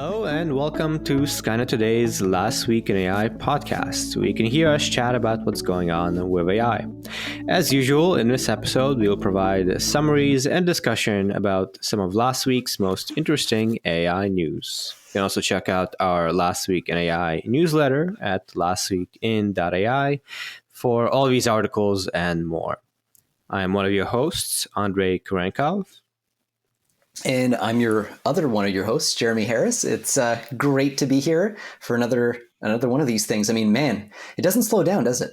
Hello and welcome to Skynet Today's Last Week in AI podcast, where you can hear us chat about what's going on with AI. As usual, in this episode, we'll provide summaries and discussion about some of last week's most interesting AI news. You can also check out our Last Week in AI newsletter at lastweekin.ai for all these articles and more. I am one of your hosts, Andrei Kurenkov. And I'm one of your hosts, Jeremy Harris. It's great to be here for another one of these things. I mean, man, it doesn't slow down, does it?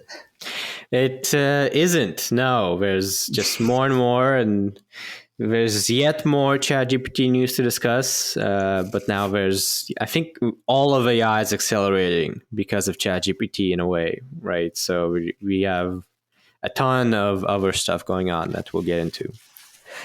It isn't. No, there's just more and more, and there's yet more ChatGPT news to discuss. But now I think all of AI is accelerating because of ChatGPT in a way, right? So we have a ton of other stuff going on that we'll get into.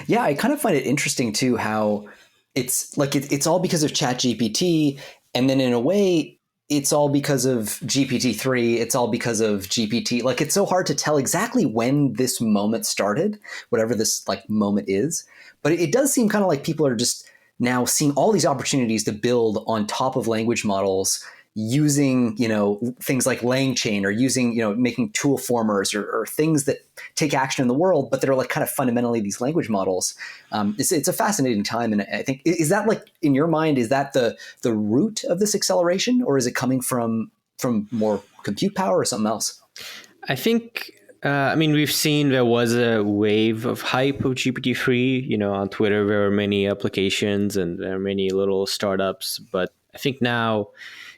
Yeah, I kind of find it interesting too how it's like it's all because of ChatGPT, and then in a way it's all because of GPT-3. It's all because of GPT. Like it's so hard to tell exactly when this moment started, whatever this like moment is. But it does seem kind of like people are just now seeing all these opportunities to build on top of language models using, things like LangChain or using, making Toolformers or things that take action in the world, but they're like kind of fundamentally these language models. It's a fascinating time. And I think, is that like, in your mind, is that the root of this acceleration, or is it coming from more compute power or something else? I think, we've seen there was a wave of hype of GPT-3, on Twitter. There were many applications and there are many little startups, but I think now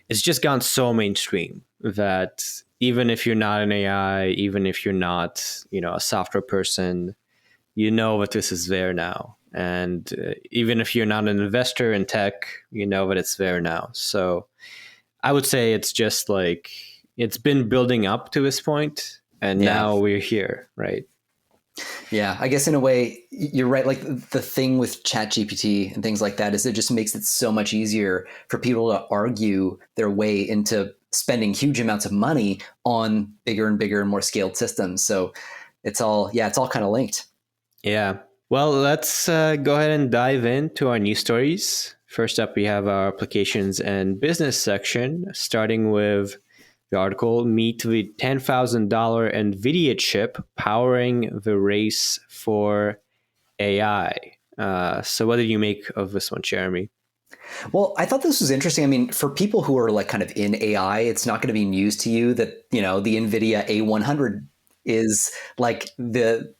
it's just gone so mainstream that even if you're not an AI, even if you're not, a software person, that this is there now. And even if you're not an investor in tech, that it's there now. So I would say it's just like, it's been building up to this point, and now we're here, right? Yeah, I guess in a way, you're right. Like the thing with ChatGPT and things like that is it just makes it so much easier for people to argue their way into spending huge amounts of money on bigger and bigger and more scaled systems. So it's all kind of linked. Yeah. Well, let's go ahead and dive into our news stories. First up, we have our applications and business section, starting with the article, Meet the $10,000 Nvidia chip powering the race for AI. So what did you make of this one, Jeremy? Well, I thought this was interesting. I mean, for people who are like kind of in AI, it's not going to be news to you that, the Nvidia A100 is like the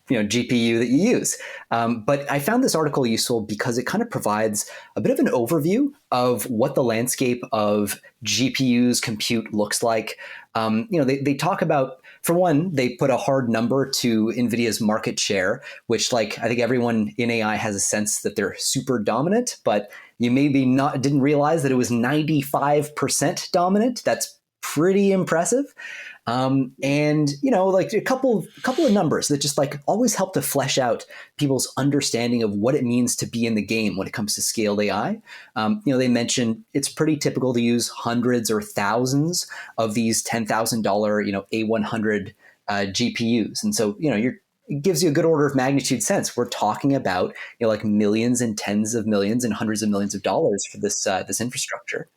GPU that you use. But I found this article useful because it kind of provides a bit of an overview of what the landscape of GPUs compute looks like. They talk about, for one, they put a hard number to NVIDIA's market share, which I think everyone in AI has a sense that they're super dominant, but you maybe didn't realize that it was 95% dominant. That's pretty impressive. And a couple of numbers that just always help to flesh out people's understanding of what it means to be in the game when it comes to scaled AI. They mentioned it's pretty typical to use hundreds or thousands of these $10,000, A100 GPUs, and so it gives you a good order of magnitude sense. We're talking about millions and tens of millions and hundreds of millions of dollars for this infrastructure.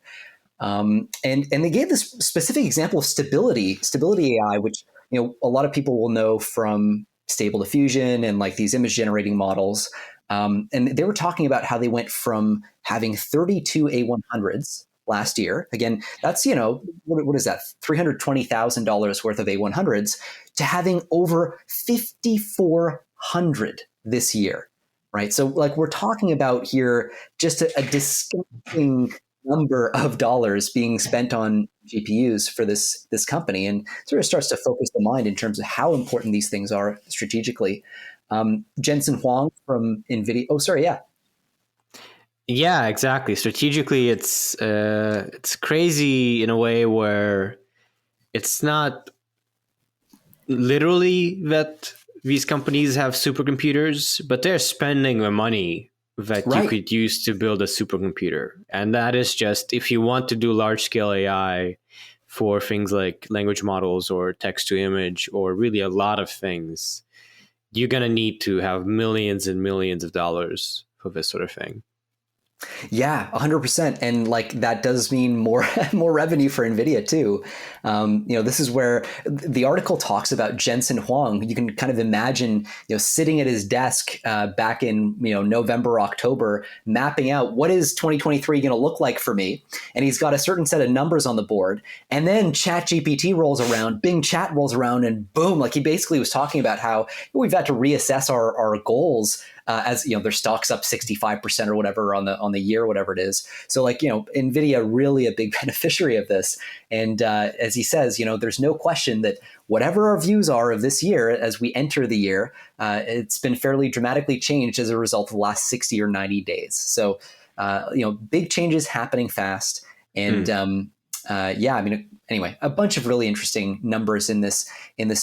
And they gave this specific example of stability AI, which a lot of people will know from Stable Diffusion and these image generating models. And they were talking about how they went from having 32 A100s last year. Again, that's what is that, $320,000 worth of A100s, to having over 5,400 this year, right? So we're talking about here just a disgusting number of dollars being spent on GPUs for this company, and sort of starts to focus the mind in terms of how important these things are strategically. Jensen Huang from Nvidia. Oh, sorry, yeah. Yeah, exactly. Strategically, it's crazy in a way where it's not literally that these companies have supercomputers, but they're spending the money that you could use to build a supercomputer. And that is just, if you want to do large scale AI for things like language models or text to image or really a lot of things, you're going to need to have millions and millions of dollars for this sort of thing. Yeah, 100%. And like that does mean more more revenue for Nvidia too. This is where the article talks about Jensen Huang. You can kind of imagine, sitting at his desk back in November, October, mapping out what is 2023 going to look like for me, and he's got a certain set of numbers on the board. And then ChatGPT rolls around, Bing Chat rolls around, and boom! Like he basically was talking about how we've had to reassess our goals as their stocks up 65% or whatever on the year, whatever it is. So like Nvidia really a big beneficiary of this. And as he says, there's no question that whatever our views are of this year as we enter the year, it's been fairly dramatically changed as a result of the last 60 or 90 days. So big changes happening fast. And Mm. yeah, I mean, anyway, a bunch of really interesting numbers in this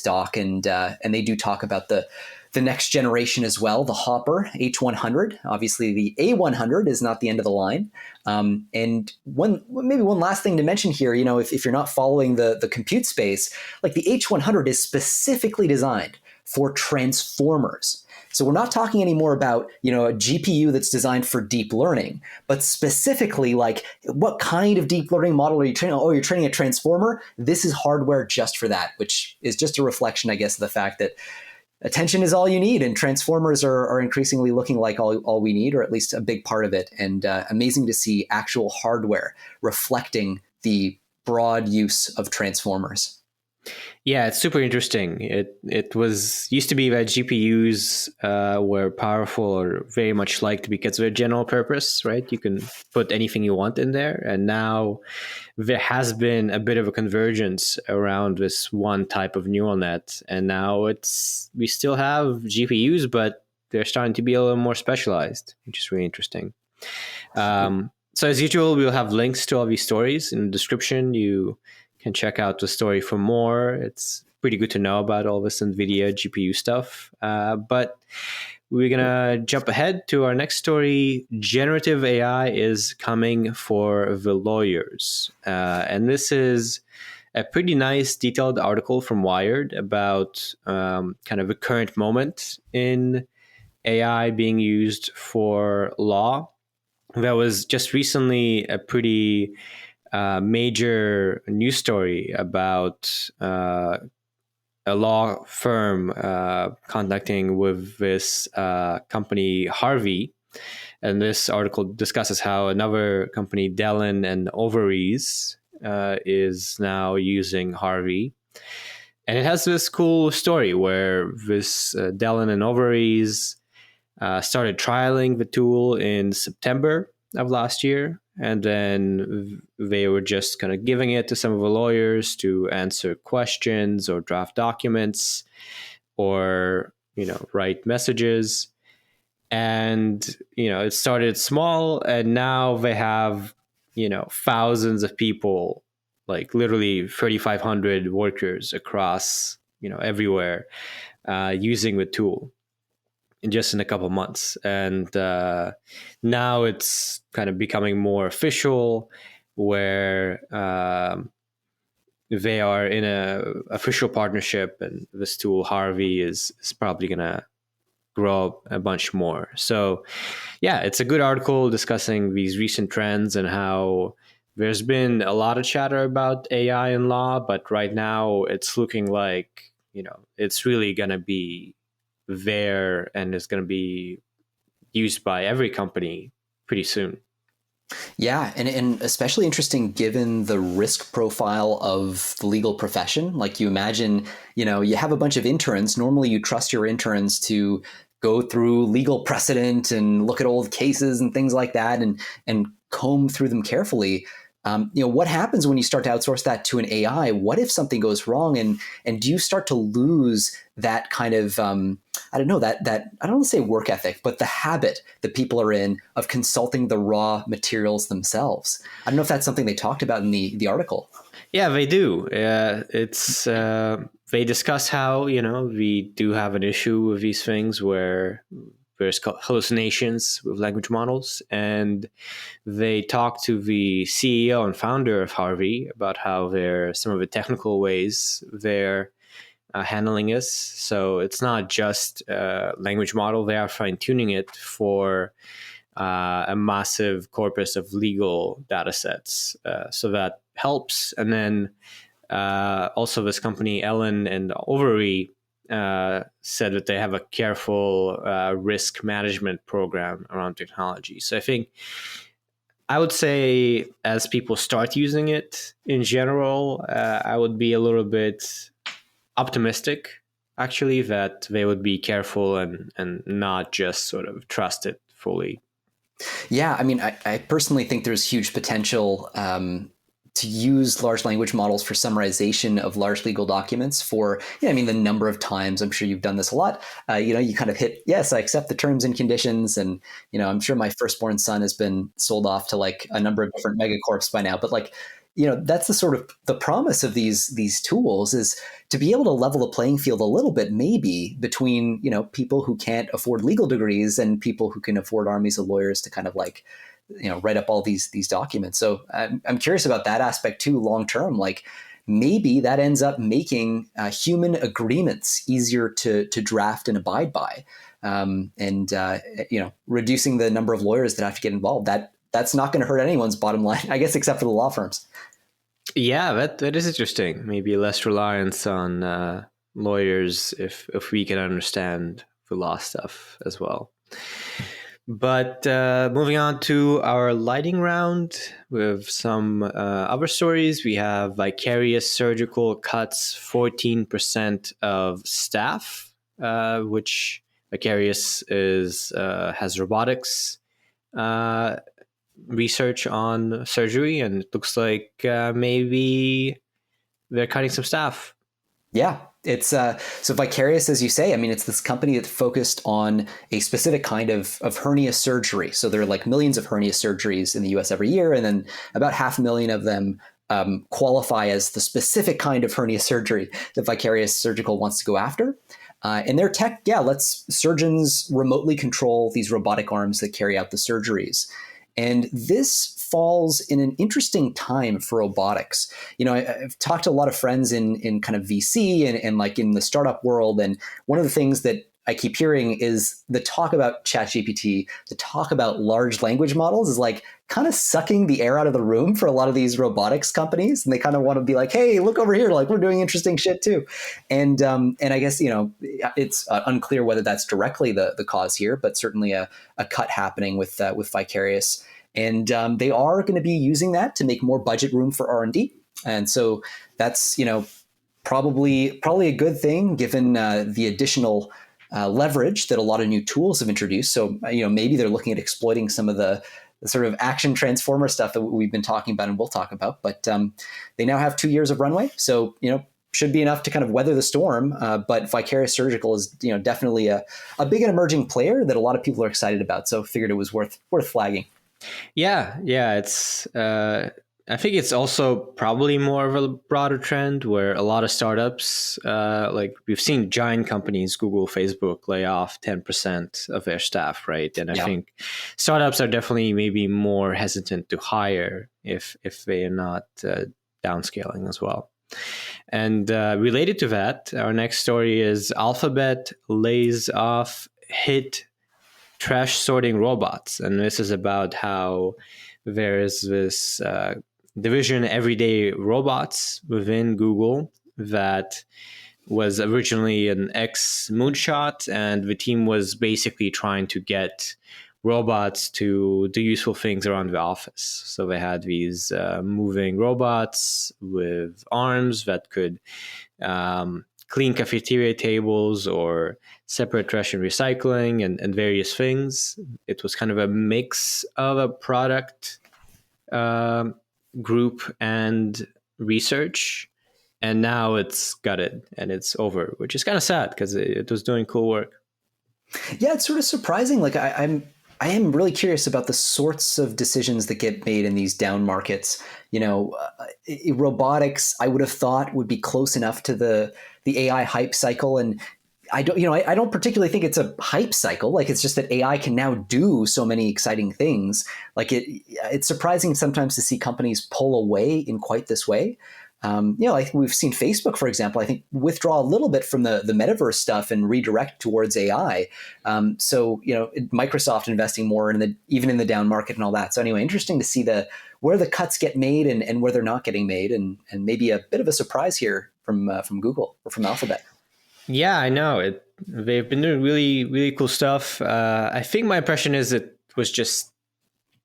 doc, and they do talk about the next generation as well, the Hopper H100. Obviously, the A100 is not the end of the line. And maybe one last thing to mention here, if you're not following the compute space, like the H100 is specifically designed for transformers. So we're not talking anymore about a GPU that's designed for deep learning, but specifically like what kind of deep learning model are you training? Oh, you're training a transformer. This is hardware just for that, which is just a reflection, I guess, of the fact that attention is all you need, and transformers are increasingly looking like all we need, or at least a big part of it. And amazing to see actual hardware reflecting the broad use of transformers. Yeah, it's super interesting. It was used to be that GPUs were powerful or very much liked because of their general purpose, right? You can put anything you want in there, and now there has been a bit of a convergence around this one type of neural net, and now we still have GPUs, but they're starting to be a little more specialized, which is really interesting. So as usual, we'll have links to all these stories in the description. You can check out the story for more. It's pretty good to know about all this NVIDIA GPU stuff. But we're going to jump ahead to our next story. Generative AI is coming for the lawyers. And this is a pretty nice detailed article from Wired about kind of the current moment in AI being used for law. There was just recently a pretty major news story about a law firm contacting with this company Harvey, and this article discusses how another company, Dellen and Overease, is now using Harvey. And it has this cool story where this Dellen and Overease started trialing the tool in September of last year, and then they were just kind of giving it to some of the lawyers to answer questions or draft documents or write messages. And it started small, and now they have thousands of people, like literally 3,500 workers across everywhere using the tool in a couple months. And now it's kind of becoming more official, where they are in a official partnership, and this tool Harvey is probably gonna grow a bunch more. So yeah, it's a good article discussing these recent trends and how there's been a lot of chatter about AI in law, but right now it's looking like it's really gonna be there, and it's going to be used by every company pretty soon. Yeah, and especially interesting given the risk profile of the legal profession. Like you imagine, you have a bunch of interns. Normally you trust your interns to go through legal precedent and look at old cases and things like that, and comb through them carefully. What happens when you start to outsource that to an AI? What if something goes wrong, and do you start to lose that kind of I don't know, that I don't want to say work ethic, but the habit that people are in of consulting the raw materials themselves? I don't know if that's something they talked about in the article. Yeah, they do. It's they discuss how we do have an issue with these things where there's hallucinations with language models, and they talk to the CEO and founder of Harvey about how some of the technical ways they're handling this. So it's not just a language model; they are fine tuning it for a massive corpus of legal data sets. So that helps. And then also this company, Ellen and Overy, said that they have a careful risk management program around technology. So I think I would say as people start using it in general, I would be a little bit optimistic actually that they would be careful and not just sort of trust it fully. Yeah, I mean, I personally think there's huge potential to use large language models for summarization of large legal documents for, I mean, the number of times, I'm sure you've done this a lot, you kind of hit, yes, I accept the terms and conditions. And, I'm sure my firstborn son has been sold off to like a number of different megacorps by now, but like, that's the sort of the promise of these tools is to be able to level the playing field a little bit, maybe between, people who can't afford legal degrees and people who can afford armies of lawyers to kind of like, write up all these documents. So I'm curious about that aspect too, long term. Like maybe that ends up making human agreements easier to draft and abide by, and reducing the number of lawyers that have to get involved. That's not going to hurt anyone's bottom line, I guess, except for the law firms. Yeah, that is interesting. Maybe less reliance on lawyers if we can understand the law stuff as well. But moving on to our lightning round with some other stories. We have Vicarious Surgical cuts 14% of staff, which Vicarious has robotics research on surgery, and it looks like maybe they're cutting some staff. Yeah, it's so Vicarious, as you say. I mean, it's this company that focused on a specific kind of hernia surgery. So there are like millions of hernia surgeries in the U.S. every year, and then about 500,000 of them qualify as the specific kind of hernia surgery that Vicarious Surgical wants to go after. And their tech, lets surgeons remotely control these robotic arms that carry out the surgeries. And this falls in an interesting time for robotics. I've talked to a lot of friends in kind of VC and like in the startup world. And one of the things that I keep hearing is the talk about ChatGPT, the talk about large language models is like kind of sucking the air out of the room for a lot of these robotics companies. And they kind of want to be like, hey, look over here, like we're doing interesting shit too. And I guess, it's unclear whether that's directly the cause here, but certainly a cut happening with Vicarious. And they are going to be using that to make more budget room for R&D. And so that's, probably a good thing given the additional leverage that a lot of new tools have introduced. So, maybe they're looking at exploiting some of the sort of action transformer stuff that we've been talking about and we'll talk about. But they now have 2 years of runway. So, should be enough to kind of weather the storm. But Vicarious Surgical is, definitely a big and emerging player that a lot of people are excited about. So figured it was worth flagging. Yeah. It's I think it's also probably more of a broader trend where a lot of startups, like we've seen giant companies, Google, Facebook, lay off 10% of their staff, right? And I think startups are definitely maybe more hesitant to hire if they are not downscaling as well. And related to that, our next story is Alphabet lays off hit trash sorting robots. And this is about how there is this division, Everyday Robots, within Google that was originally an ex-moonshot, and the team was basically trying to get robots to do useful things around the office. So they had these moving robots with arms that could clean cafeteria tables or separate trash and recycling and various things. It was kind of a mix of a product group and research. And now it's gutted and it's over, which is kind of sad because it was doing cool work. Yeah, it's sort of surprising. Like I am really curious about the sorts of decisions that get made in these down markets. Robotics, I would have thought would be close enough to the AI hype cycle, and I don't particularly think it's a hype cycle. Like it's just that AI can now do so many exciting things. Like it's surprising sometimes to see companies pull away in quite this way. Like we've seen Facebook, for example, I think withdraw a little bit from the metaverse stuff and redirect towards AI. So Microsoft investing more in even in the down market and all that. So anyway, interesting to see where the cuts get made and where they're not getting made, and maybe a bit of a surprise here from Google or from Alphabet. Yeah, I know it. They've been doing really, really cool stuff. I think my impression is it was just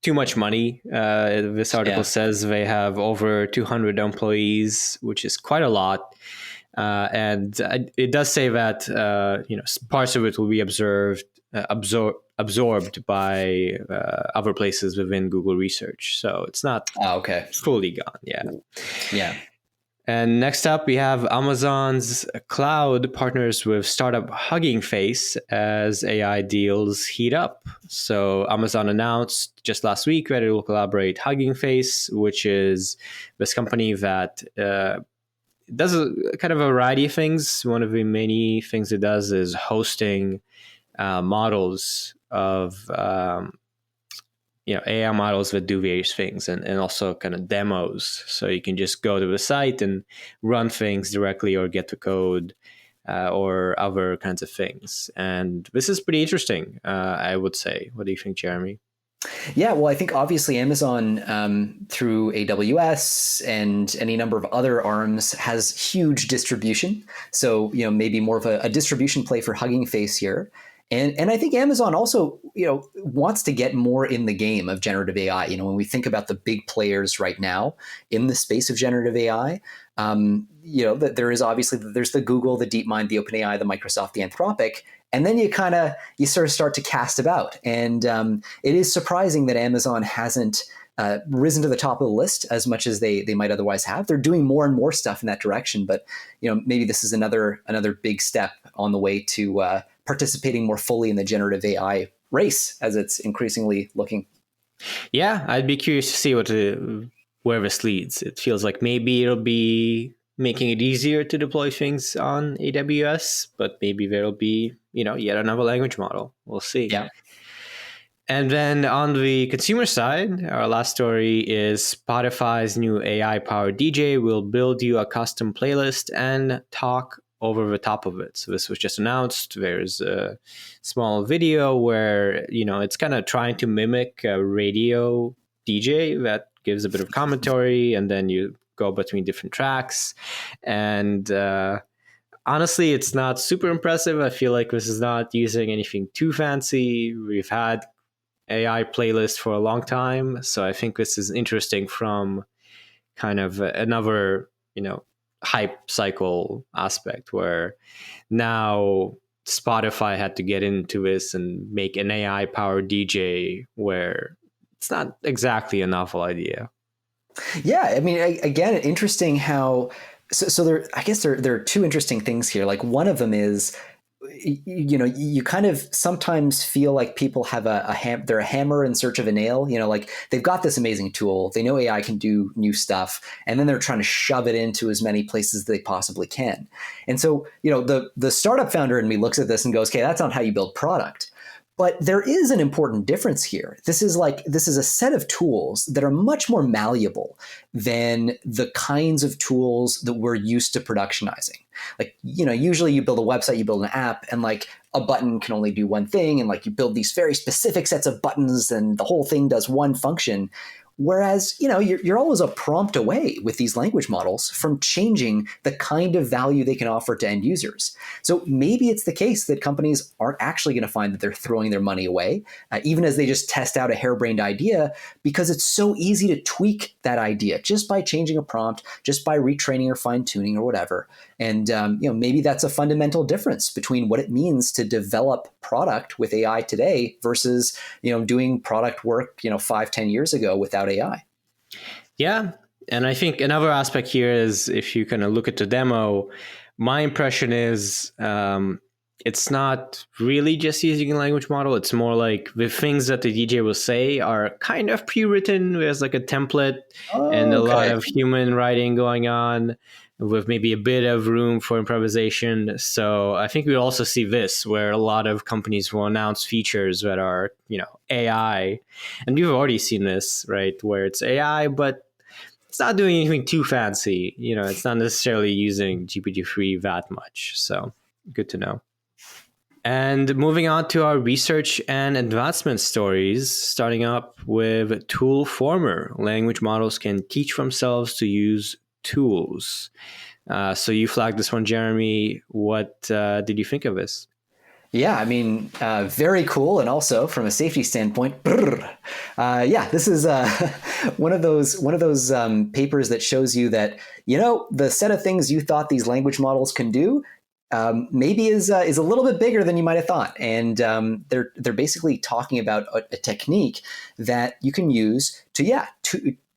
too much money. This article Yeah. says they have over 200 employees, which is quite a lot. And it does say that parts of it will be absorbed by other places within Google Research. So it's not Okay. fully gone. Yeah. Yeah. And next up, we have Amazon's cloud partners with startup Hugging Face as AI deals heat up. So Amazon announced just last week that it will collaborate Hugging Face, which is this company that does a kind of a variety of things. One of the many things it does is hosting models of AI models that do various things, and also kind of demos. So you can just go to the site and run things directly or get the code or other kinds of things. And this is pretty interesting, I would say. What do you think, Jeremy? Yeah, well, I think obviously Amazon, through AWS and any number of other arms, has huge distribution. So maybe more of a distribution play for Hugging Face here. And I think Amazon also wants to get more in the game of generative AI. When we think about the big players right now in the space of generative AI, that there is obviously there's the Google, the DeepMind, the OpenAI, the Microsoft, the Anthropic. And then you sort of start to cast about. And it is surprising that Amazon hasn't risen to the top of the list as much as they might otherwise have. They're doing more and more stuff in that direction. But maybe this is another big step on the way to participating more fully in the generative AI race as it's increasingly looking. Yeah, I'd be curious to see where this leads. It feels like maybe it'll be making it easier to deploy things on AWS, but maybe there'll be, yet another language model. We'll see. Yeah. And then on the consumer side, our last story is Spotify's new AI-powered DJ will build you a custom playlist and talk over the top of it. So this was just announced. There's a small video where, it's kind of trying to mimic a radio DJ that gives a bit of commentary, and then you go between different tracks. And honestly, it's not super impressive. I feel like this is not using anything too fancy. We've had AI playlists for a long time. So I think this is interesting from kind of another, hype cycle aspect, where now Spotify had to get into this and make an AI powered DJ, where it's not exactly a novel idea. Yeah, I mean, again, interesting how. So there, I guess there are two interesting things here. Like one of them is, you kind of sometimes feel like people have they're a hammer in search of a nail. Like they've got this amazing tool, they know AI can do new stuff, and then they're trying to shove it into as many places as they possibly can. And so, the startup founder in me looks at this and goes, "Okay, that's not how you build product." But there is an important difference here. This is a set of tools that are much more malleable than the kinds of tools that we're used to productionizing. Like, usually you build a website, you build an app, and like a button can only do one thing. And like you build these very specific sets of buttons and the whole thing does one function. Whereas, you're always a prompt away with these language models from changing the kind of value they can offer to end users. So maybe it's the case that companies aren't actually going to find that they're throwing their money away, even as they just test out a harebrained idea, because it's so easy to tweak that idea just by changing a prompt, just by retraining or fine tuning or whatever. And maybe that's a fundamental difference between what it means to develop product with AI today versus doing product work 5-10 years ago without AI. Yeah, and I think another aspect here is, if you kind of look at the demo, my impression is it's not really just using a language model. It's more like the things that the DJ will say are kind of pre-written. There's like a template and a lot of human writing going on, with maybe a bit of room for improvisation. So I think we also see this, where a lot of companies will announce features that are, AI. And we've already seen this, right? Where it's AI, but it's not doing anything too fancy. It's not necessarily using GPT-3 that much. So good to know. And moving on to our research and advancement stories, starting up with Toolformer. Language models can teach themselves to use tools. So you flagged this one, Jeremy. What did you think of this? Yeah, I mean, very cool, and also from a safety standpoint, yeah, this is one of those papers that shows you that the set of things you thought these language models can do maybe is a little bit bigger than you might have thought, and they're basically talking about a technique that you can use to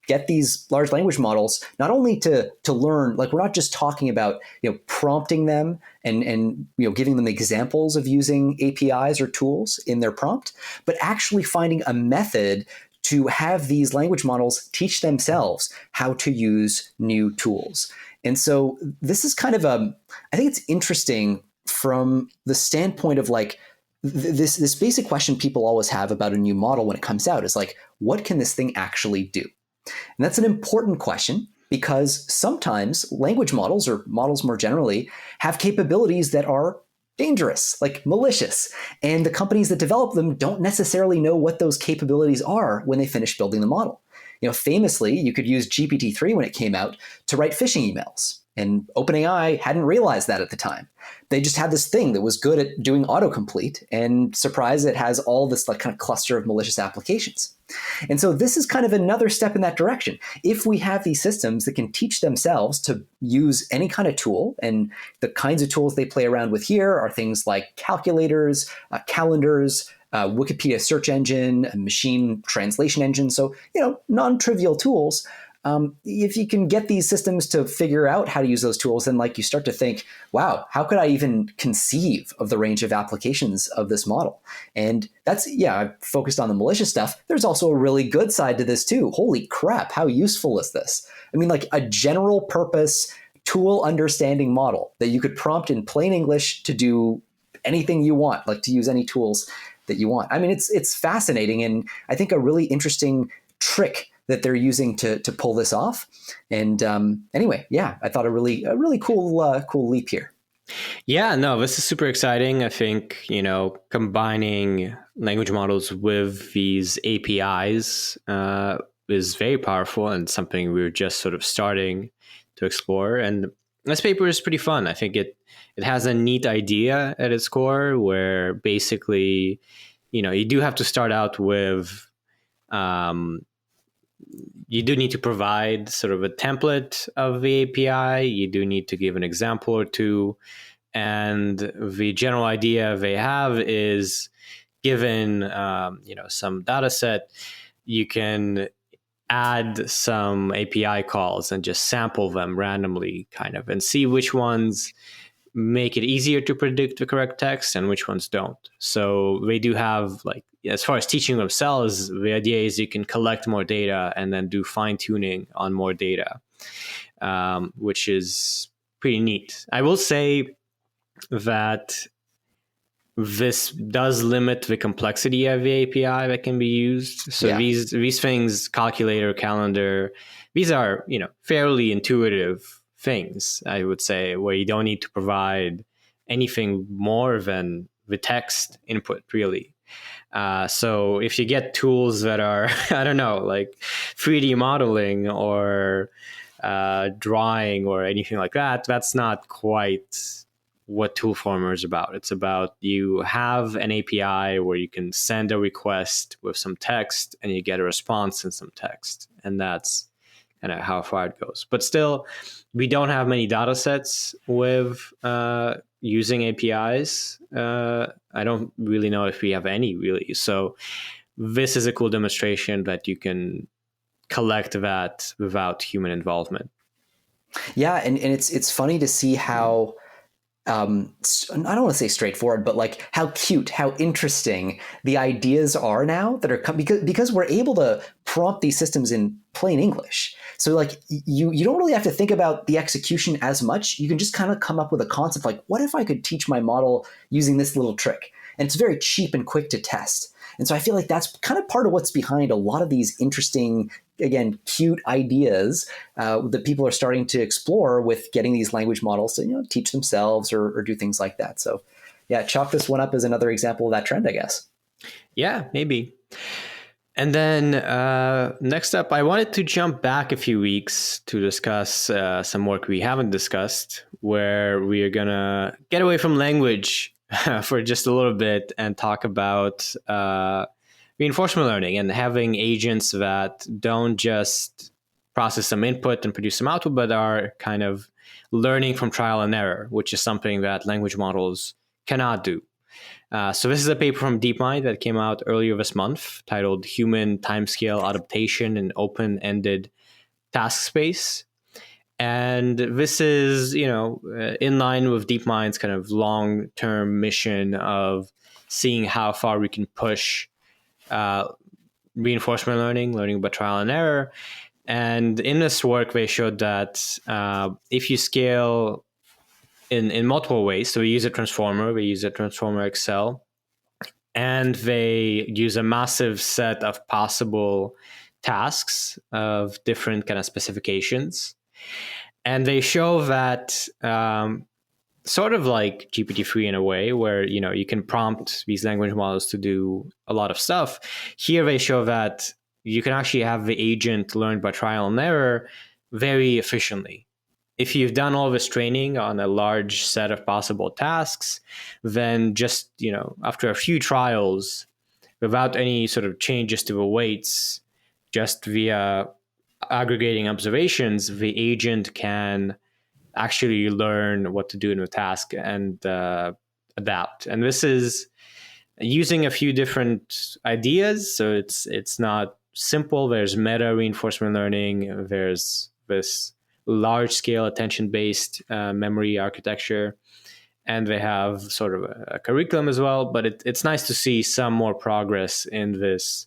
get these large language models not only to learn, like we're not just talking about prompting them and giving them examples of using APIs or tools in their prompt, but actually finding a method to have these language models teach themselves how to use new tools. And so this is kind of I think it's interesting from the standpoint of like this basic question people always have about a new model when it comes out is like, what can this thing actually do? And that's an important question because sometimes language models, or models more generally, have capabilities that are dangerous, like malicious. And the companies that develop them don't necessarily know what those capabilities are when they finish building the model. Famously, you could use GPT-3 when it came out to write phishing emails. And OpenAI hadn't realized that at the time. They just had this thing that was good at doing autocomplete, and surprise, it has all this like kind of cluster of malicious applications. And so this is kind of another step in that direction. If we have these systems that can teach themselves to use any kind of tool, and the kinds of tools they play around with here are things like calculators, calendars, Wikipedia search engine, a machine translation engine. So, non-trivial tools. If you can get these systems to figure out how to use those tools, then like you start to think, wow, how could I even conceive of the range of applications of this model? And that's, I focused on the malicious stuff. There's also a really good side to this too. Holy crap, how useful is this? I mean, like a general purpose tool understanding model that you could prompt in plain English to do anything you want, like to use any tools that you want. I mean, it's fascinating, and I think a really interesting trick that they're using to pull this off. And anyway, I thought a really cool leap here. Yeah, no, this is super exciting. I think, combining language models with these APIs is very powerful and something we're just sort of starting to explore. And this paper is pretty fun. I think it has a neat idea at its core where basically, you do have to start out with you do need to provide sort of a template of the API. You do need to give an example or two. And the general idea they have is given, some data set, you can add some API calls and just sample them randomly kind of and see which ones make it easier to predict the correct text and which ones don't. So they do have, like, as far as teaching themselves, the idea is you can collect more data and then do fine tuning on more data, which is pretty neat. I will say that this does limit the complexity of the API that can be used. So these things, calculator, calendar, these are, fairly intuitive things, I would say, where you don't need to provide anything more than the text input, really. So if you get tools that are, I don't know, like 3D modeling or drawing or anything like that, that's not quite what Toolformer is about. It's about you have an API where you can send a request with some text and you get a response in some text. And that's kind of how far it goes. But still, we don't have many data sets with using APIs. I don't really know if we have any, really. So this is a cool demonstration that you can collect that without human involvement. Yeah, and it's funny to see how I don't want to say straightforward, but like how cute, how interesting the ideas are now that are because we're able to prompt these systems in plain English. So like you don't really have to think about the execution as much. You can just kind of come up with a concept like, what if I could teach my model using this little trick? and it's very cheap and quick to test. And so I feel like that's kind of part of what's behind a lot of these interesting, again, cute ideas that people are starting to explore with getting these language models to, teach themselves or do things like that. So yeah, chalk this one up as another example of that trend, I guess. Yeah, maybe. And then next up, I wanted to jump back a few weeks to discuss some work we haven't discussed, where we are going to get away from language for just a little bit and talk about reinforcement learning and having agents that don't just process some input and produce some output, but are kind of learning from trial and error, which is something that language models cannot do. So this is a paper from DeepMind that came out earlier this month titled Human Timescale Adaptation in Open-Ended Task Space. And this is, in line with DeepMind's kind of long-term mission of seeing how far we can push reinforcement learning by trial and error. And in this work, they showed that if you scale in multiple ways, so we use a transformer, XL, and they use a massive set of possible tasks of different kind of specifications. And they show that sort of like GPT-3 in a way, where you can prompt these language models to do a lot of stuff. Here they show that you can actually have the agent learn by trial and error very efficiently. If you've done all this training on a large set of possible tasks, then just after a few trials, without any sort of changes to the weights, just via aggregating observations, the agent can actually learn what to do in the task and adapt. And this is using a few different ideas. So it's not simple. There's meta reinforcement learning. There's this large scale attention based memory architecture. And they have sort of a curriculum as well. But it's nice to see some more progress in this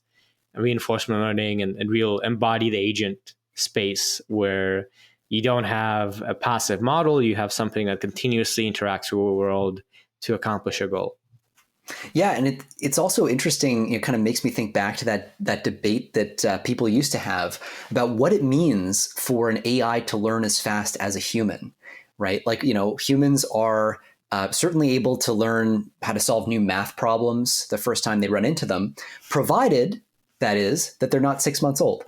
reinforcement learning and real embodied agent space, where you don't have a passive model, you have something that continuously interacts with the world to accomplish a goal. Yeah, and it's also interesting. It kind of makes me think back to that debate that people used to have about what it means for an AI to learn as fast as a human, right? Like, humans are certainly able to learn how to solve new math problems the first time they run into them, provided that they're not 6 months old,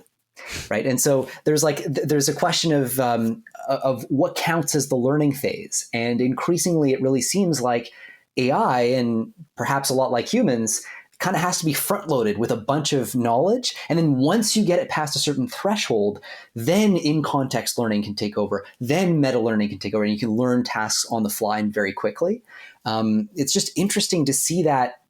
right? And so there's a question of what counts as the learning phase, and increasingly it really seems like AI, and perhaps a lot like humans, kind of has to be front loaded with a bunch of knowledge. And then once you get it past a certain threshold, then in context learning can take over. Then meta learning can take over, and you can learn tasks on the fly and very quickly. It's just interesting to see that,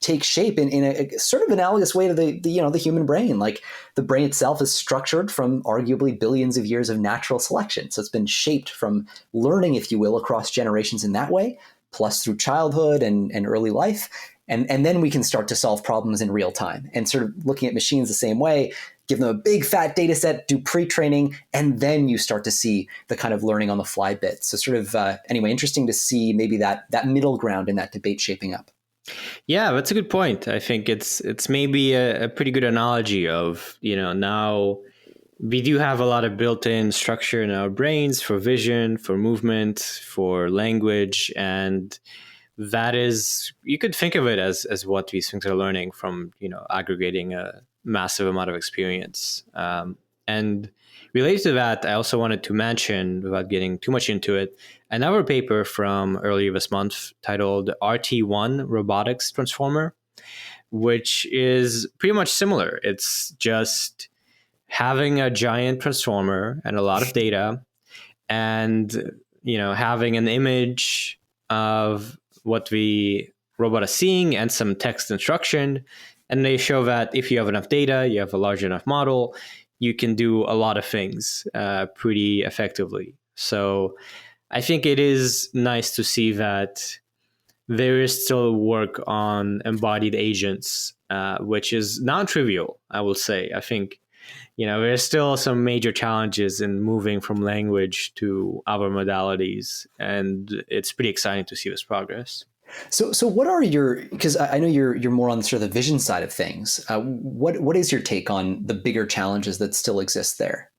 take shape in a sort of analogous way to the human brain. Like, the brain itself is structured from arguably billions of years of natural selection. So it's been shaped from learning, if you will, across generations in that way, plus through childhood and early life. And then we can start to solve problems in real time, and sort of looking at machines the same way, give them a big fat data set, do pre-training, and then you start to see the kind of learning on the fly bit. So sort of, anyway, interesting to see maybe that middle ground in that debate shaping up. Yeah, that's a good point. I think it's maybe a pretty good analogy of, now we do have a lot of built-in structure in our brains for vision, for movement, for language, and that is, you could think of it as what these things are learning from, aggregating a massive amount of experience. And related to that, I also wanted to mention, without getting too much into it, another paper from earlier this month titled RT1 Robotics Transformer, which is pretty much similar. It's just having a giant transformer and a lot of data, and having an image of what the robot is seeing and some text instruction. And they show that if you have enough data, you have a large enough model, you can do a lot of things pretty effectively. So I think it is nice to see that there is still work on embodied agents, which is non-trivial, I will say. I think there's still some major challenges in moving from language to other modalities, and it's pretty exciting to see this progress. So what are your, because I know you're more on sort of the vision side of things. What is your take on the bigger challenges that still exist there?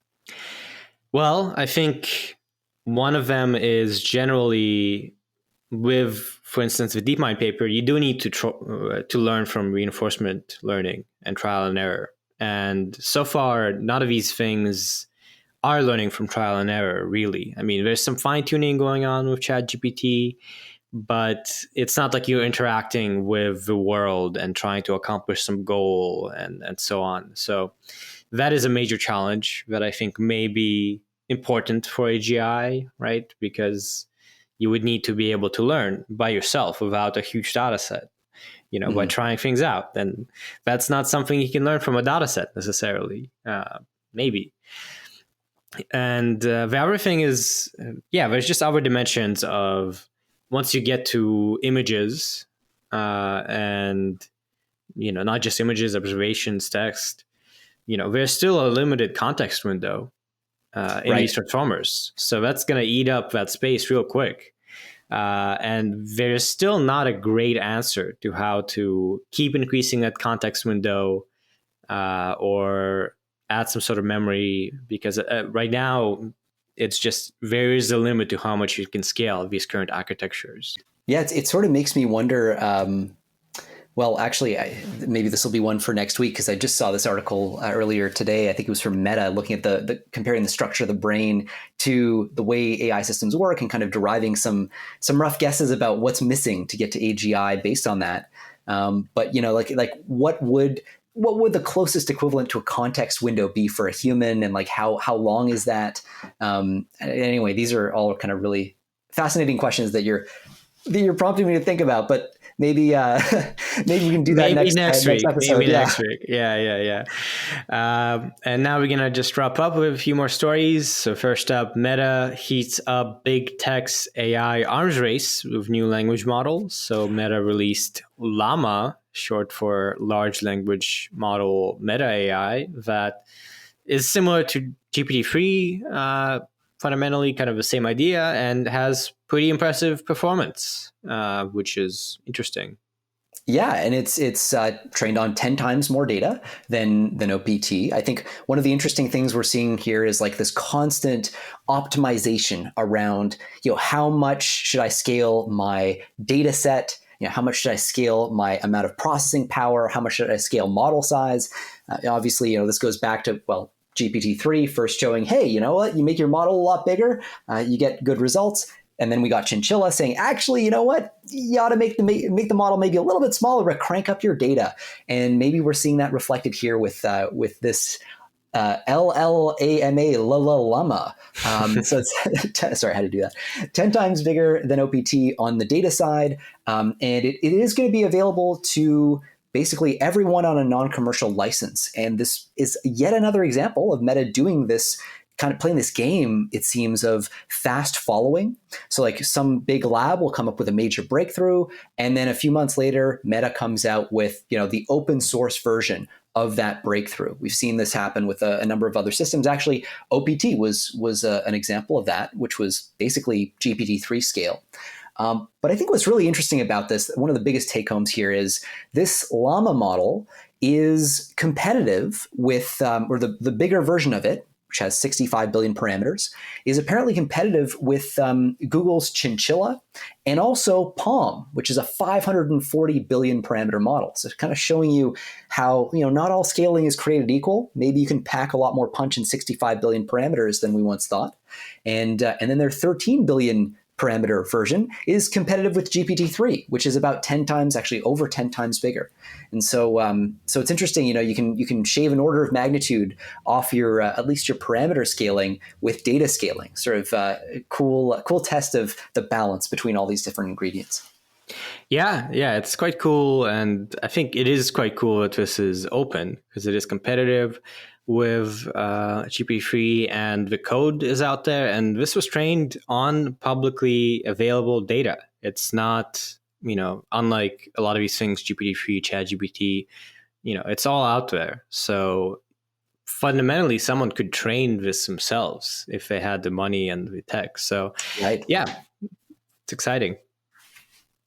Well, I think one of them is generally with, for instance, the DeepMind paper, you do need to learn from reinforcement learning and trial and error. And so far, none of these things are learning from trial and error, really. I mean, there's some fine tuning going on with ChatGPT, but it's not like you're interacting with the world and trying to accomplish some goal and so on. So that is a major challenge that I think may be important for AGI, right? Because you would need to be able to learn by yourself without a huge data set, by Mhm. trying things out. And that's not something you can learn from a data set necessarily. Maybe. And the other thing is, there's just other dimensions of once you get to images and, not just images, observations, text, there's still a limited context window in these Right. transformers. So that's going to eat up that space real quick. And there's still not a great answer to how to keep increasing that context window or add some sort of memory, because right now it's just there is a limit to how much you can scale these current architectures. Yeah, it sort of makes me wonder. Well, actually, maybe this will be one for next week because I just saw this article earlier today. I think it was from Meta, looking at the comparing the structure of the brain to the way AI systems work and kind of deriving some rough guesses about what's missing to get to AGI based on that. But like what would the closest equivalent to a context window be for a human, and like how long is that? Anyway, these are all kind of really fascinating questions that you're prompting me to think about, but maybe maybe we can do that Maybe next next next week. episode. Maybe Yeah. next week. Yeah. And now we're gonna just wrap up with a few more stories. So first up, Meta heats up big tech's AI arms race with new language models. So Meta released Llama, short for large language model Meta AI, that is similar to GPT-3, fundamentally kind of the same idea, and has pretty impressive performance, which is interesting. Yeah, and it's trained on 10 times more data than OPT. I think one of the interesting things we're seeing here is like this constant optimization around, how much should I scale my data set? How much should I scale my amount of processing power? How much should I scale model size? Obviously, this goes back to, well, GPT-3 first showing, hey, you know what? You make your model a lot bigger, you get good results. And then we got Chinchilla saying, actually, you know what? You ought to make the model maybe a little bit smaller, but crank up your data. And maybe we're seeing that reflected here with this LLAMA Llama. So it's sorry, how to do that. 10 times bigger than OPT on the data side, and it is going to be available to basically everyone on a non-commercial license. And this is yet another example of Meta doing this, kind of playing this game, it seems, of fast following. So like some big lab will come up with a major breakthrough, and then a few months later, Meta comes out with the open source version of that breakthrough. We've seen this happen with a number of other systems. Actually, OPT was an example of that, which was basically GPT-3 scale. But I think what's really interesting about this, one of the biggest take homes here, is this Llama model is competitive with, or the bigger version of it, which has 65 billion parameters, is apparently competitive with Google's Chinchilla and also Palm, which is a 540 billion parameter model. So kind of showing you how not all scaling is created equal. Maybe you can pack a lot more punch in 65 billion parameters than we once thought, and then their 13 billion parameter version is competitive with GPT-3, which is about 10 times, actually over 10 times bigger. And so it's interesting, you can shave an order of magnitude off your at least your parameter scaling with data scaling. Sort of cool test of the balance between all these different ingredients. Yeah, it's quite cool. And I think it is quite cool that this is open because it is competitive with GP3 and the code is out there. And this was trained on publicly available data. It's not, unlike a lot of these things, GPT-3, ChatGPT, it's all out there. So fundamentally, someone could train this themselves if they had the money and the tech. So Right. yeah, it's exciting.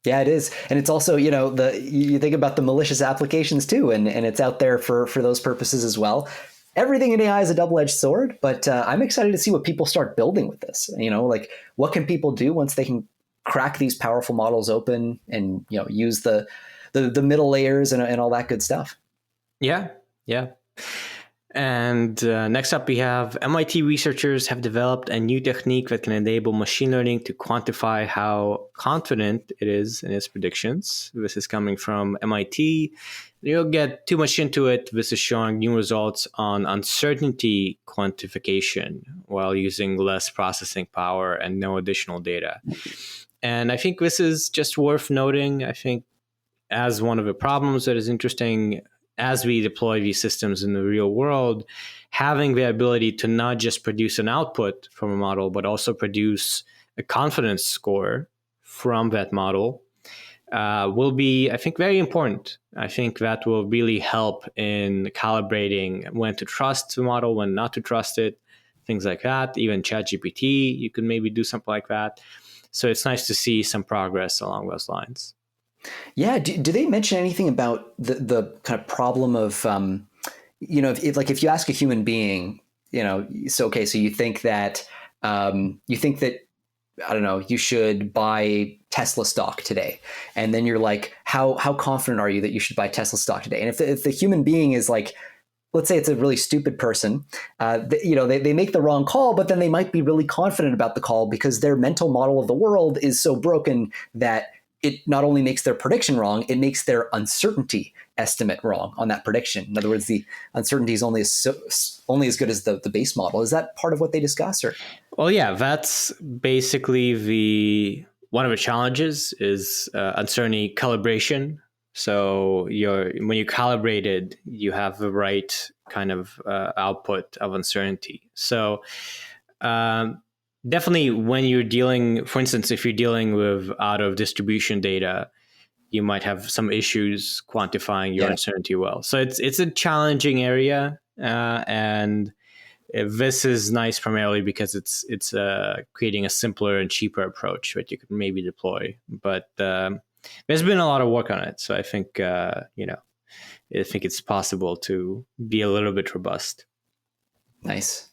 Yeah, it is. And it's also, you know, you think about the malicious applications too, and it's out there for those purposes as well. Everything in AI is a double-edged sword, but I'm excited to see what people start building with this. You know, like what can people do once they can crack these powerful models open and, you know, use the middle layers and all that good stuff. Yeah, yeah. And next up, we have MIT researchers have developed a new technique that can enable machine learning to quantify how confident it is in its predictions. This is coming from MIT. You don't get too much into it. This is showing new results on uncertainty quantification while using less processing power and no additional data. And I think this is just worth noting. I think as one of the problems that is interesting as we deploy these systems in the real world, having the ability to not just produce an output from a model, but also produce a confidence score from that model will be, I think, very important. I think that will really help in calibrating when to trust the model, when not to trust it, things like that. Even ChatGPT, you could maybe do something like that. So it's nice to see some progress along those lines. Yeah. Do they mention anything about the kind of problem of, you know, if you ask a human being, you know, so, okay, so you think that, I don't know, you should buy Tesla stock today. And then you're like, how confident are you that you should buy Tesla stock today? And if the human being is like, let's say it's a really stupid person, you know, they make the wrong call, but then they might be really confident about the call because their mental model of the world is so broken that it not only makes their prediction wrong, it makes their uncertainty estimate wrong on that prediction. In other words, the uncertainty is only as good as the base model. Is that part of what they discuss? Or Well, yeah, that's basically the one of the challenges is uncertainty calibration. So when you calibrate it, you have the right kind of output of uncertainty. So um, definitely when you're dealing, for instance, if you're dealing with out of distribution data, you might have some issues quantifying your yeah, uncertainty well. So it's a challenging area, and this is nice primarily because it's creating a simpler and cheaper approach that you could maybe deploy. But there's been a lot of work on it, so I think I think it's possible to be a little bit robust. nice.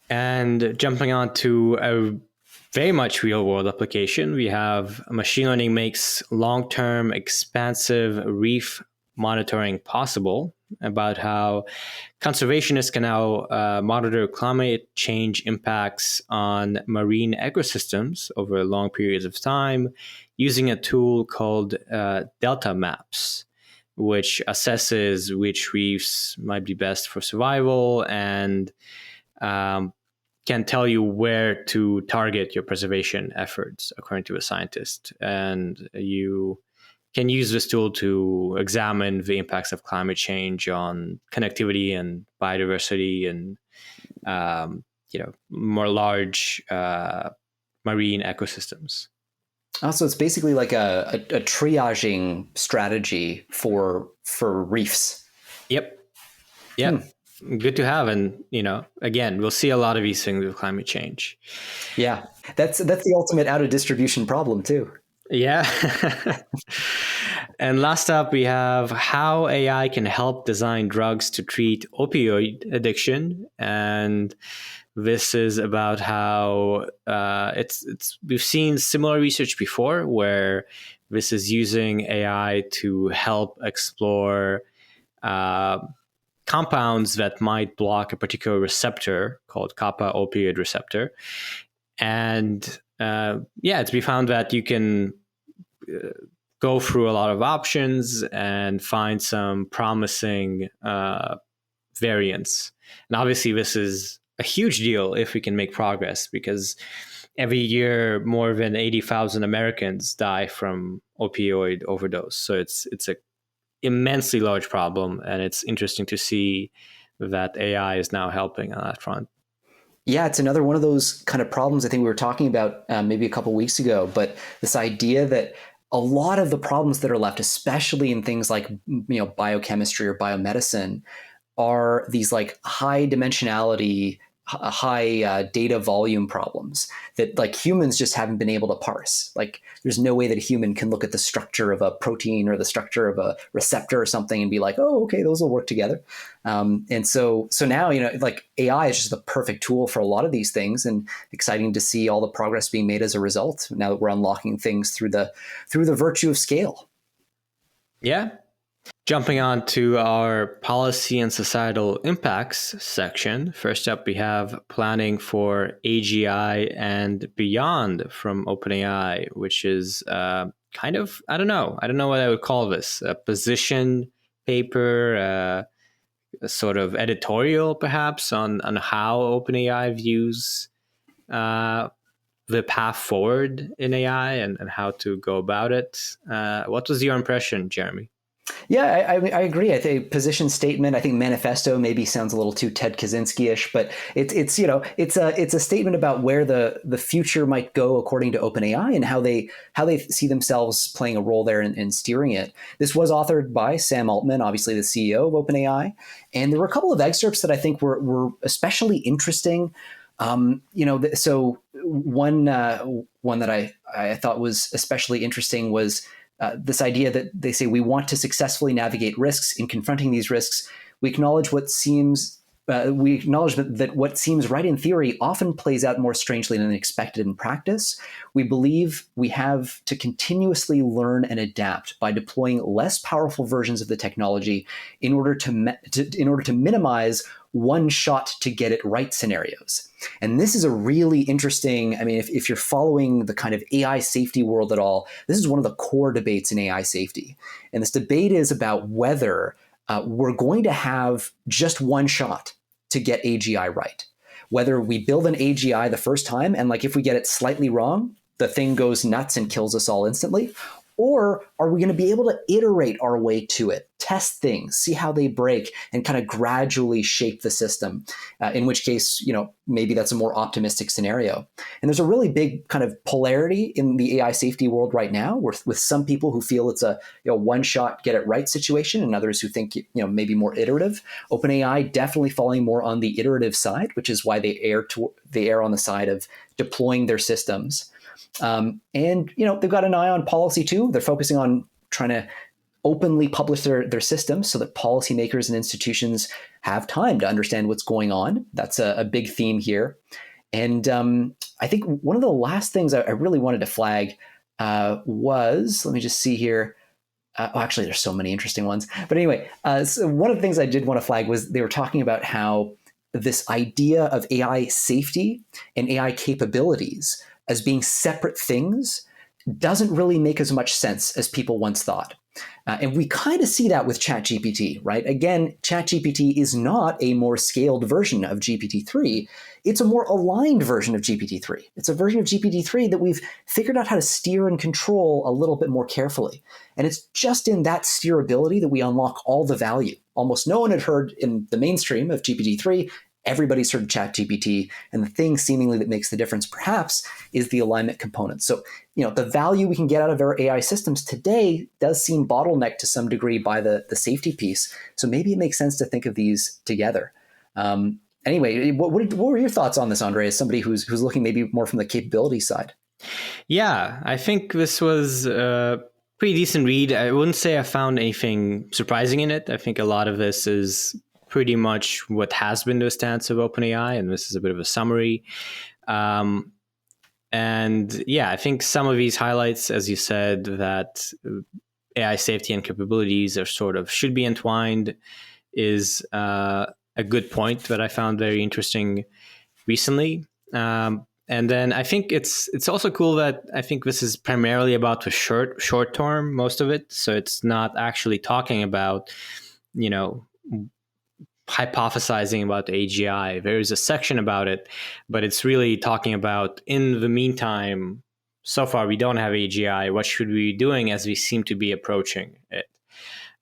And jumping on to a very much real world application, we have machine learning makes long term expansive reef monitoring possible, about how conservationists can now monitor climate change impacts on marine ecosystems over long periods of time using a tool called Delta Maps, which assesses which reefs might be best for survival and um, can tell you where to target your preservation efforts, according to a scientist. And you can use this tool to examine the impacts of climate change on connectivity and biodiversity and more large marine ecosystems. Also, it's basically like a triaging strategy for reefs. Yep. Yep. Good to have. And, again, we'll see a lot of these things with climate change. Yeah, that's the ultimate out of distribution problem too. Yeah. And last up, we have how AI can help design drugs to treat opioid addiction. And this is about how we've seen similar research before where this is using AI to help explore compounds that might block a particular receptor called kappa opioid receptor. And it's been found that you can go through a lot of options and find some promising variants. And obviously, this is a huge deal if we can make progress, because every year more than 80,000 Americans die from opioid overdose. So it's a immensely large problem, and it's interesting to see that AI is now helping on that front. Yeah, it's another one of those kind of problems I think we were talking about maybe a couple of weeks ago. But this idea that a lot of the problems that are left, especially in things like biochemistry or biomedicine, are these like high dimensionality high data volume problems that like humans just haven't been able to parse. Like there's no way that a human can look at the structure of a protein or the structure of a receptor or something and be like, oh, okay, those will work together. And so now, like AI is just the perfect tool for a lot of these things, and exciting to see all the progress being made as a result. Now that we're unlocking things through the virtue of scale. Yeah. Jumping on to our policy and societal impacts section. First up, we have planning for AGI and beyond from OpenAI, which is kind of, I don't know what I would call this, a position paper, a sort of editorial perhaps on how OpenAI views uh, the path forward in AI and how to go about it. What was your impression, Jeremy? Yeah, I agree. I think position statement. I think manifesto maybe sounds a little too Ted Kaczynski-ish, but it's a statement about where the future might go according to OpenAI and how they see themselves playing a role there in steering it. This was authored by Sam Altman, obviously the CEO of OpenAI, and there were a couple of excerpts that I think were especially interesting. So one that I thought was especially interesting was this idea that they say we want to successfully navigate risks. In confronting these risks, we acknowledge that what seems right in theory often plays out more strangely than expected in practice. We believe we have to continuously learn and adapt by deploying less powerful versions of the technology in order to minimize one shot to get it right scenarios. And this is a really interesting, I mean, if you're following the kind of AI safety world at all, this is one of the core debates in AI safety. And this debate is about whether we're going to have just one shot to get AGI right. Whether we build an AGI the first time and like if we get it slightly wrong, the thing goes nuts and kills us all instantly. Or are we going to be able to iterate our way to it, test things, see how they break, and kind of gradually shape the system? In which case, maybe that's a more optimistic scenario. And there's a really big kind of polarity in the AI safety world right now, with some people who feel it's a one-shot get it right situation, and others who think maybe more iterative. OpenAI definitely falling more on the iterative side, which is why they err on the side of deploying their systems. And they've got an eye on policy too. They're focusing on trying to openly publish their systems so that policymakers and institutions have time to understand what's going on. That's a big theme here. And I think one of the last things I really wanted to flag was, let me just see here. Actually, there's so many interesting ones. But anyway, so one of the things I did want to flag was they were talking about how this idea of AI safety and AI capabilities as being separate things doesn't really make as much sense as people once thought. And we kind of see that with ChatGPT, right? Again, ChatGPT is not a more scaled version of GPT-3. It's a more aligned version of GPT-3. It's a version of GPT-3 that we've figured out how to steer and control a little bit more carefully. And it's just in that steerability that we unlock all the value. Almost no one had heard in the mainstream of GPT-3. Everybody's heard of ChatGPT, and the thing seemingly that makes the difference perhaps is the alignment component. So, the value we can get out of our AI systems today does seem bottlenecked to some degree by the safety piece. So maybe it makes sense to think of these together. Anyway, what were your thoughts on this, Andre, as somebody who's looking maybe more from the capability side? Yeah, I think this was a pretty decent read. I wouldn't say I found anything surprising in it. I think a lot of this is pretty much what has been the stance of OpenAI, and this is a bit of a summary. And yeah, I think some of these highlights, as you said, that AI safety and capabilities are should be entwined, is a good point that I found very interesting recently. And then I think it's also cool that I think this is primarily about the short term, most of it. So it's not actually talking about, hypothesizing about the AGI. There is a section about it, but it's really talking about, in the meantime, so far we don't have AGI. What should we be doing as we seem to be approaching it?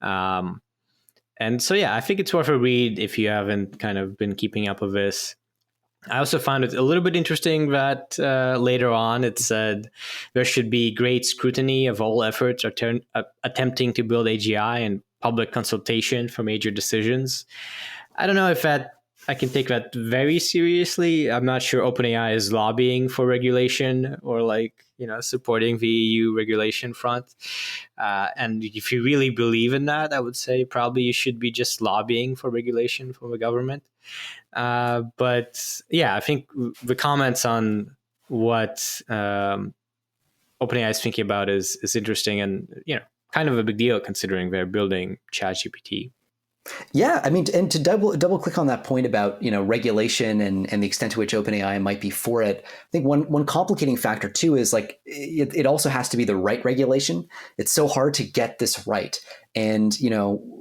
And so, yeah, I think it's worth a read if you haven't kind of been keeping up with this. I also found it a little bit interesting that later on it said there should be great scrutiny of all efforts attempting to build AGI and public consultation for major decisions. I don't know if that I can take that very seriously. I'm not sure OpenAI is lobbying for regulation or like, supporting the EU regulation front. And if you really believe in that, I would say probably you should be just lobbying for regulation from the government. But yeah, I think the comments on what OpenAI is thinking about is interesting, and kind of a big deal considering they're building ChatGPT. Yeah, I mean, and to double click on that point about regulation and the extent to which OpenAI might be for it. I think one complicating factor too is like it also has to be the right regulation. It's so hard to get this right, and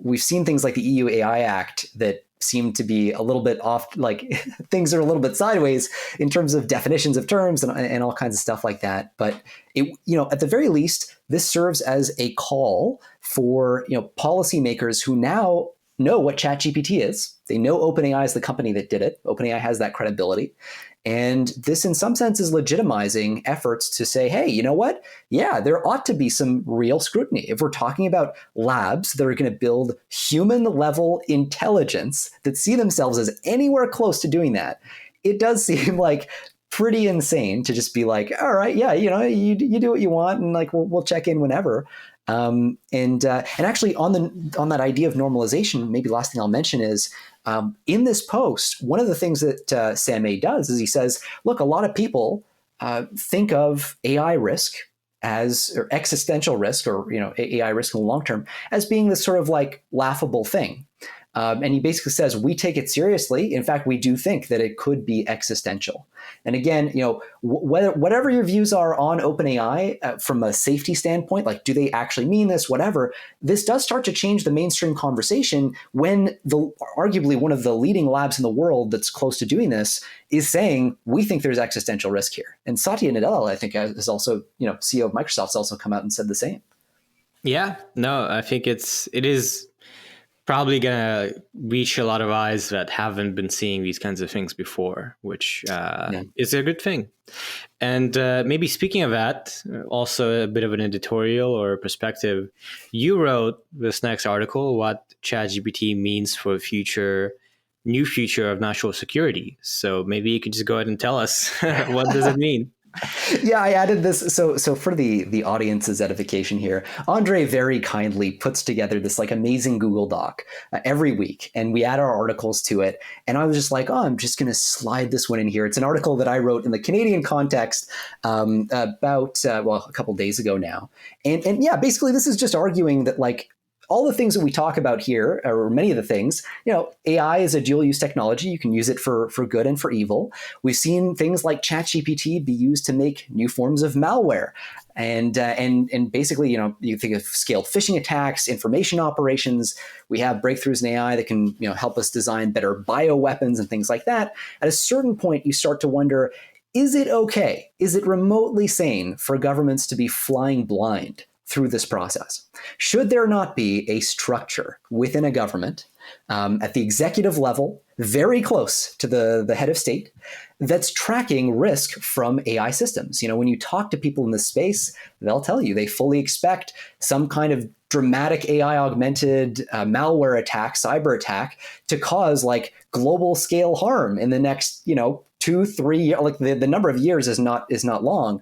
we've seen things like the EU AI Act that seem to be a little bit off, like things are a little bit sideways in terms of definitions of terms and all kinds of stuff like that. But at the very least, this serves as a call for policymakers who now know what ChatGPT is. They know OpenAI is the company that did it. OpenAI has that credibility. And this, in some sense, is legitimizing efforts to say, hey, you know what? Yeah, there ought to be some real scrutiny. If we're talking about labs that are going to build human level intelligence that see themselves as anywhere close to doing that, it does seem like pretty insane to just be like, all right, yeah, you do what you want, and like we'll check in whenever. And actually on that idea of normalization, maybe last thing I'll mention is in this post, one of the things that Sam A does is he says, look, a lot of people think of AI risk or existential risk, or AI risk in the long term, as being this sort of like laughable thing. And he basically says, we take it seriously. In fact, we do think that it could be existential. And again, whatever your views are on OpenAI from a safety standpoint, like, do they actually mean this, whatever, this does start to change the mainstream conversation when arguably one of the leading labs in the world that's close to doing this is saying, we think there's existential risk here. And Satya Nadella, I think, is also, CEO of Microsoft, has also come out and said the same. Yeah, no, I think it is probably gonna reach a lot of eyes that haven't been seeing these kinds of things before, which is a good thing. And maybe speaking of that, also a bit of an editorial or perspective, you wrote this next article, what ChatGPT means for new future of national security. So maybe you could just go ahead and tell us, what does it mean? Yeah, I added this. So for the audience's edification here, Andre very kindly puts together this like amazing Google Doc every week, and we add our articles to it. And I was just like, oh, I'm just going to slide this one in here. It's an article that I wrote in the Canadian context about a couple days ago now. And yeah, basically this is just arguing that like all the things that we talk about here, or many of the things, AI is a dual use technology. You can use it for good and for evil. We've seen things like ChatGPT be used to make new forms of malware. And basically, you think of scaled phishing attacks, information operations. We have breakthroughs in AI that can, help us design better bioweapons and things like that. At a certain point, you start to wonder, is it okay? Is it remotely sane for governments to be flying blind through this process? Should there not be a structure within a government at the executive level, very close to the head of state, that's tracking risk from AI systems? When you talk to people in this space, they'll tell you they fully expect some kind of dramatic AI augmented malware attack, cyber attack, to cause like global scale harm in the next 2-3 years. Like the number of years is not long.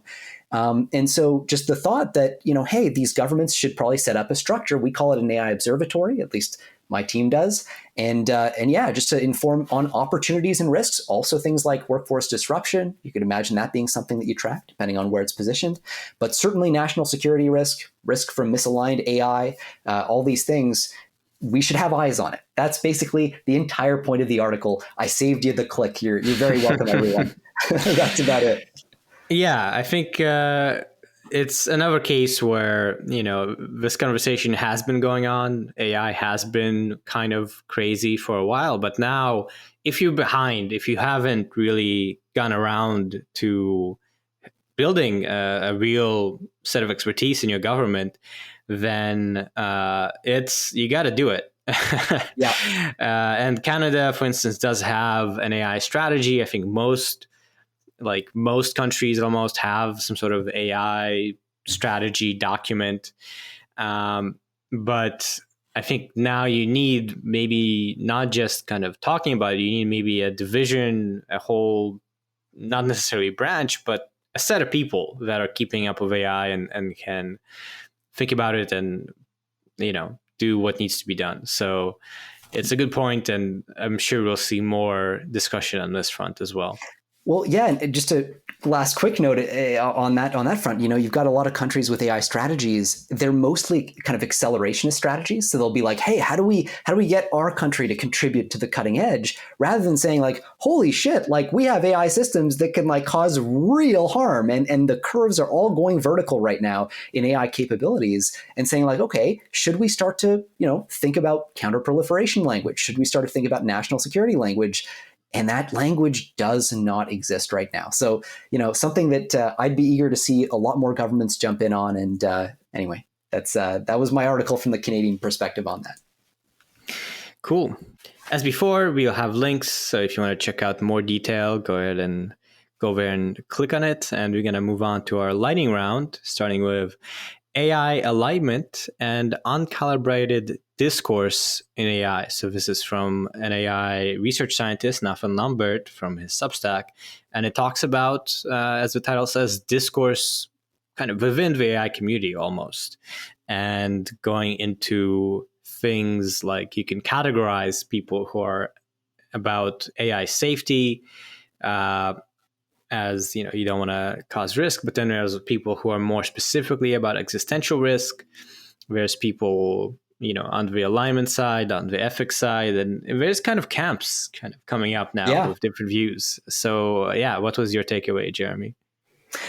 And so just the thought that, hey, these governments should probably set up a structure. We call it an AI observatory, at least my team does. And yeah, just to inform on opportunities and risks, also things like workforce disruption. You could imagine that being something that you track depending on where it's positioned, but certainly national security risk from misaligned AI, all these things. We should have eyes on it. That's basically the entire point of the article. I saved you the click. You're very welcome, everyone. That's about it. Yeah, I think it's another case where, this conversation has been going on. AI has been kind of crazy for a while, but now if you're behind, if you haven't really gone around to building a real set of expertise in your government, then you got to do it. Yeah. And Canada, for instance, does have an AI strategy. I think most countries almost have some sort of AI strategy document. But I think now you need maybe not just kind of talking about it, you need maybe a division, a whole, not necessarily branch, but a set of people that are keeping up with AI and can think about it and, do what needs to be done. So it's a good point, and I'm sure we'll see more discussion on this front as well. Well, yeah, and just a last quick note on that front, you've got a lot of countries with AI strategies. They're mostly kind of accelerationist strategies. So they'll be like, "Hey, how do we get our country to contribute to the cutting edge?" Rather than saying like, "Holy shit, like we have AI systems that can like cause real harm, and the curves are all going vertical right now in AI capabilities," and saying like, "Okay, should we start to think about counterproliferation language? Should we start to think about national security language?" And that language does not exist right now. So, something that I'd be eager to see a lot more governments jump in on. And anyway, that was my article from the Canadian perspective on that. Cool. As before, we'll have links. So if you want to check out more detail, go ahead and go there and click on it. And we're going to move on to our lightning round, starting with AI alignment and uncalibrated discourse in AI. So this is from an AI research scientist, Nathan Lambert, from his Substack. And it talks about, as the title says, discourse kind of within the AI community almost. And going into things like you can categorize people who are about AI safety, as you don't want to cause risk, but then there's people who are more specifically about existential risk. There's people on the alignment side, on the ethics side, and there's kind of camps kind of coming up now with different views. So what was your takeaway, Jeremy?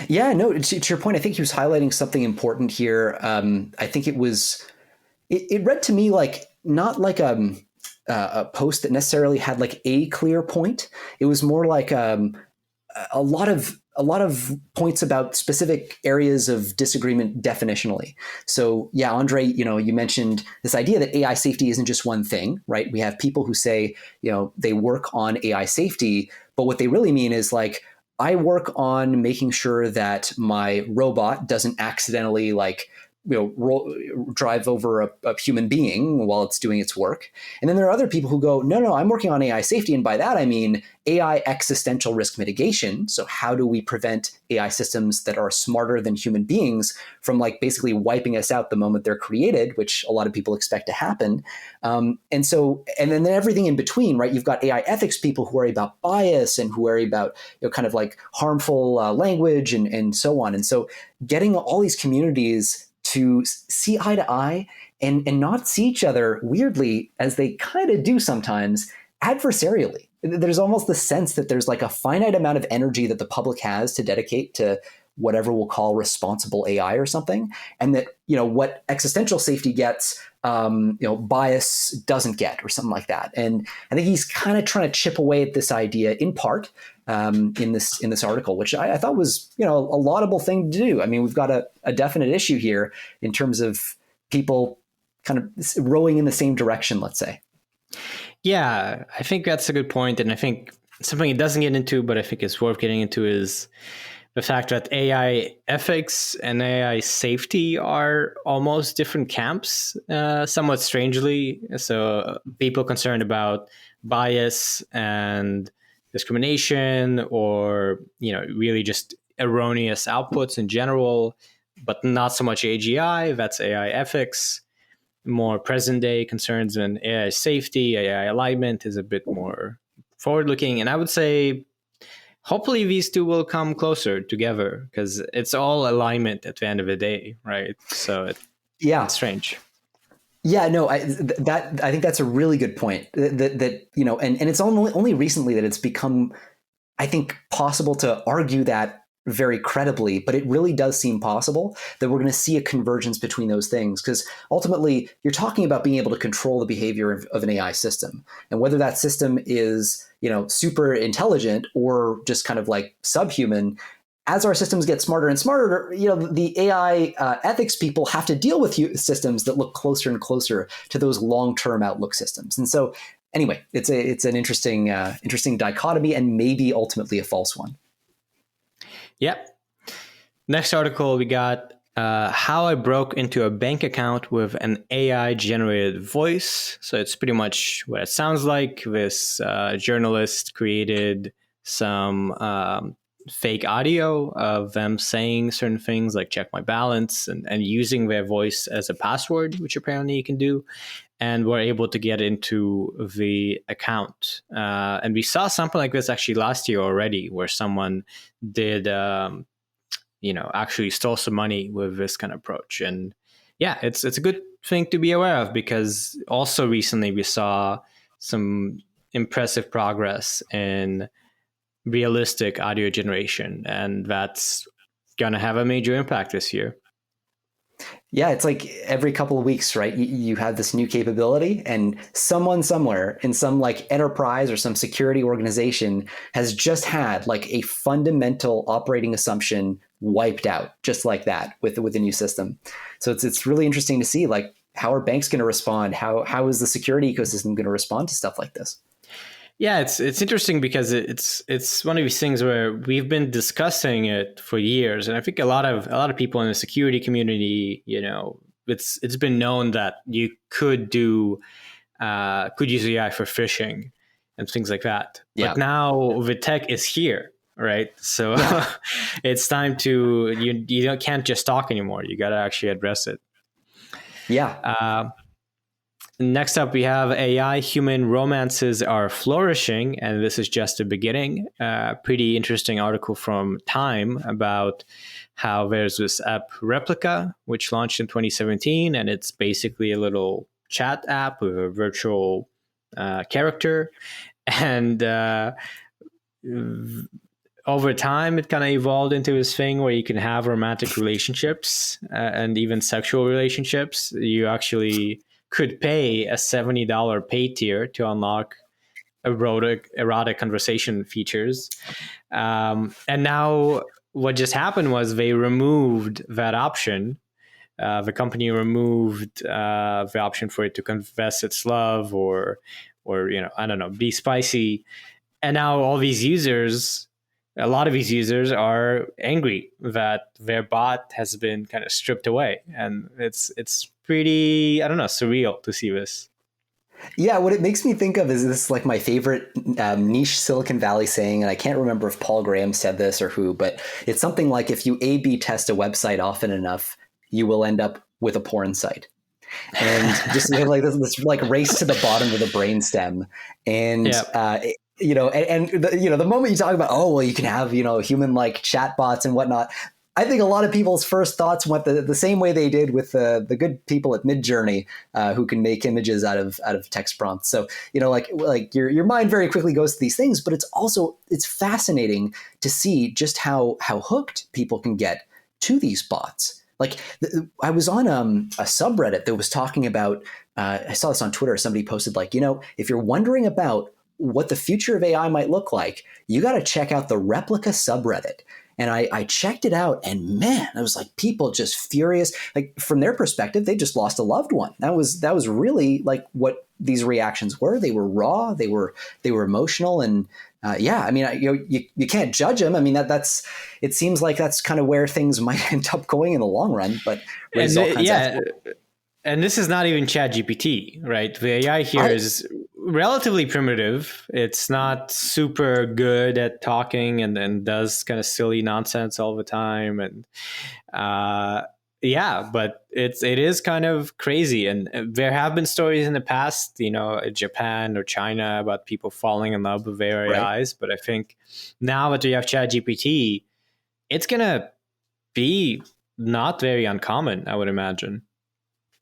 Yeah, no, to your point, I think he was highlighting something important here. I think it read to me like not like a post that necessarily had like a clear point. It was more like a lot of points about specific areas of disagreement definitionally. So yeah, Andre, you mentioned this idea that AI safety isn't just one thing, right? We have people who say, they work on AI safety, but what they really mean is like, I work on making sure that my robot doesn't accidentally drive over a human being while it's doing its work. And then there are other people who go, no, I'm working on AI safety. And by that, I mean AI existential risk mitigation. So how do we prevent AI systems that are smarter than human beings from basically wiping us out the moment they're created, which a lot of people expect to happen. And then everything in between, right? You've got AI ethics people who worry about bias and who worry about kind of like harmful language and so on. And so getting all these communities to see eye to eye and not see each other weirdly, as they kind of do sometimes, adversarially. There's almost the sense that there's like a finite amount of energy that the public has to dedicate to whatever we'll call responsible AI or something, and that what existential safety gets, bias doesn't get, or something like that. And I think he's kind of trying to chip away at this idea in part in this article, which I thought was a laudable thing to do. I mean, we've got a definite issue here in terms of people kind of rowing in the same direction, let's say. Yeah, I think that's a good point. And I think something it doesn't get into, but I think it's worth getting into, is the fact that AI ethics and AI safety are almost different camps, somewhat strangely. So people concerned about bias and discrimination, or really just erroneous outputs in general, but not so much AGI. That's AI ethics. More present day concerns than AI safety. AI alignment is a bit more forward looking, and I would say hopefully these two will come closer together, because it's all alignment at the end of the day, right? So it's strange. Yeah, no, I think that's a really good point. That and it's only recently that it's become, I think, possible to argue that very credibly, but it really does seem possible that we're going to see a convergence between those things, because ultimately you're talking about being able to control the behavior of an AI system, and whether that system is super intelligent or just kind of like subhuman. As our systems get smarter and smarter, the AI ethics people have to deal with systems that look closer and closer to those long-term outlook systems. And so, anyway, it's an interesting dichotomy, and maybe ultimately a false one. Yep. Next article we got: How I broke into a bank account with an AI generated voice. So it's pretty much what it sounds like. This journalist created some fake audio of them saying certain things like check my balance, and using their voice as a password, which apparently you can do. And we're able to get into the account. And we saw something like this actually last year already, where someone did actually stole some money with this kind of approach. And yeah, it's a good thing to be aware of, because also recently we saw some impressive progress in realistic audio generation, and that's going to have a major impact this year. Yeah, it's like every couple of weeks, right? You have this new capability, and someone somewhere in some like enterprise or some security organization has just had like a fundamental operating assumption wiped out, just like that, with a new system. So it's really interesting to see like how are banks going to respond? How is the security ecosystem going to respond to stuff like this? Yeah, it's interesting because it's one of these things where we've been discussing it for years, and I think a lot of people in the security community, it's been known that you could use AI for phishing and things like that. But Yeah. now the tech is here, right? So Yeah. it's time to can't just talk anymore. You got to actually address it. Yeah. Uh, Next up, we have AI human romances are flourishing, and this is just the beginning. Pretty interesting article from Time about how there's this app Replica, which launched in 2017, and it's basically a little chat app with a virtual character. And over time, it kind of evolved into this thing where you can have romantic relationships and even sexual relationships. You actually could pay a $70 pay tier to unlock erotic conversation features. And now what just happened was they removed that option. The company removed the option for it to confess its love, or I don't know, be spicy. And now a lot of these users are angry that their bot has been kind of stripped away, and it's pretty, I don't know, surreal to see this. Yeah, what it makes me think of is this like my favorite niche Silicon Valley saying, and I can't remember if Paul Graham said this or who, but it's something like if you A/B test a website often enough, you will end up with a porn site. And just like this like race to the bottom of the brainstem, and Yeah. the moment you talk about, oh well, you can have human like chatbots and whatnot. I think a lot of people's first thoughts went the same way they did with the good people at Midjourney, who can make images out of text prompts. So like your mind very quickly goes to these things, but it's fascinating to see just how hooked people can get to these bots. Like I was on a subreddit that was talking about. I saw this on Twitter. Somebody posted like, if you're wondering about what the future of AI might look like, you got to check out the Replica subreddit. And I checked it out, and man, it was like people just furious. Like from their perspective, they just lost a loved one. That was really like what these reactions were. They were raw. They were emotional, and yeah. I mean, you can't judge them. I mean, that's it seems like that's kind of where things might end up going in the long run. But raises all kinds of and this is not even ChatGPT, right? The AI here is relatively primitive. It's not super good at talking, and does kind of silly nonsense all the time. And yeah, but it is kind of crazy. And there have been stories in the past, Japan or China, about people falling in love with their AIs. But I think now that we have ChatGPT, it's going to be not very uncommon, I would imagine.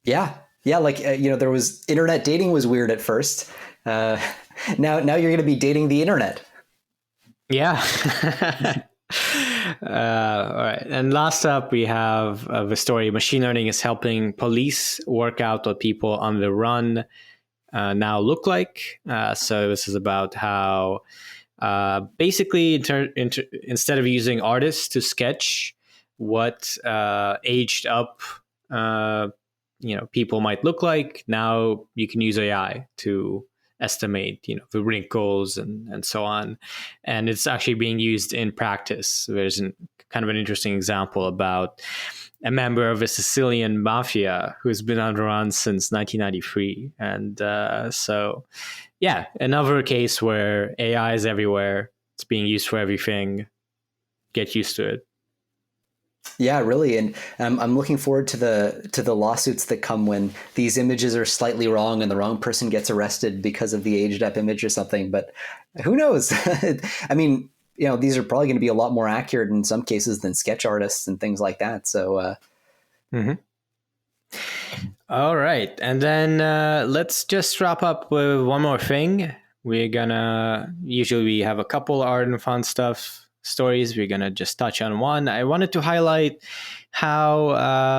Yeah. Yeah. Like, there was internet dating was weird at first. Now you're going to be dating the internet. Yeah. All right. And last up, we have the story machine learning is helping police work out what people on the run now look like. So this is about how basically instead of using artists to sketch what aged up people might look like, now you can use AI to estimate the wrinkles and so on. And it's actually being used in practice. There's kind of an interesting example about a member of a Sicilian mafia who's been on the run since 1993. And so, yeah, another case where AI is everywhere. It's being used for everything. Get used to it. Yeah, really, and I'm looking forward to the lawsuits that come when these images are slightly wrong and the wrong person gets arrested because of the aged up image or something. But who knows? I mean, these are probably going to be a lot more accurate in some cases than sketch artists and things like that. So, Mm-hmm. All right. And then let's just wrap up with one more thing. Usually we have a couple art and fun stuff stories. We're going to just touch on one. I wanted to highlight how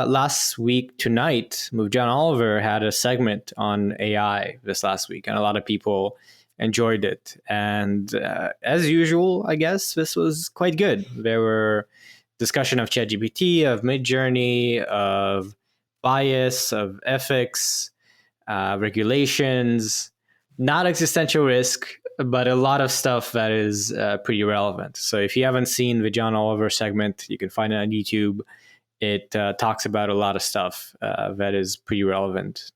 last week tonight, with John Oliver had a segment on AI this last week, and a lot of people enjoyed it. And as usual, I guess this was quite good. There were discussion of ChatGPT, of Midjourney, of bias, of ethics, regulations, not existential risk, but a lot of stuff that is pretty relevant. So if you haven't seen the John Oliver segment, you can find it on YouTube. It talks about a lot of stuff that is pretty relevant.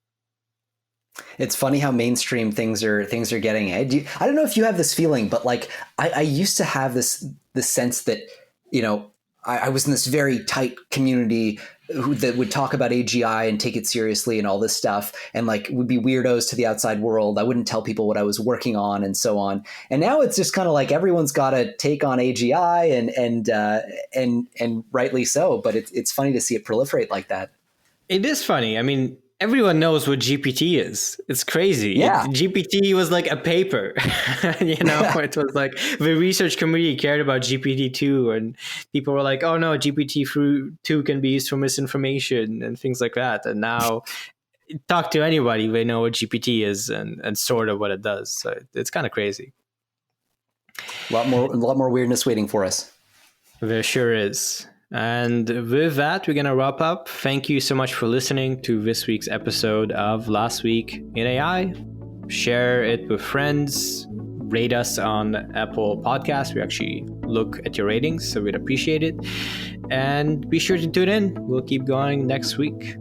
It's funny how mainstream things are getting. I don't know if you have this feeling, but like I used to have this sense that I was in this very tight community that would talk about AGI and take it seriously and all this stuff, and like would be weirdos to the outside world. I wouldn't tell people what I was working on and so on. And now it's just kind of like everyone's got a take on AGI, and rightly so. But it's funny to see it proliferate like that. It is funny. I mean, everyone knows what GPT is. It's crazy. Yeah. GPT was like a paper. It was like the research community cared about GPT-2, and people were like, oh no, GPT-2 can be used for misinformation and things like that. And now talk to anybody, they know what GPT is and sort of what it does. So it's kind of crazy. A lot more weirdness waiting for us. There sure is. And with that, we're going to wrap up. Thank you so much for listening to this week's episode of Last Week in AI. Share it with friends. Rate us on Apple Podcasts. We actually look at your ratings, so we'd appreciate it. And be sure to tune in. We'll keep going next week.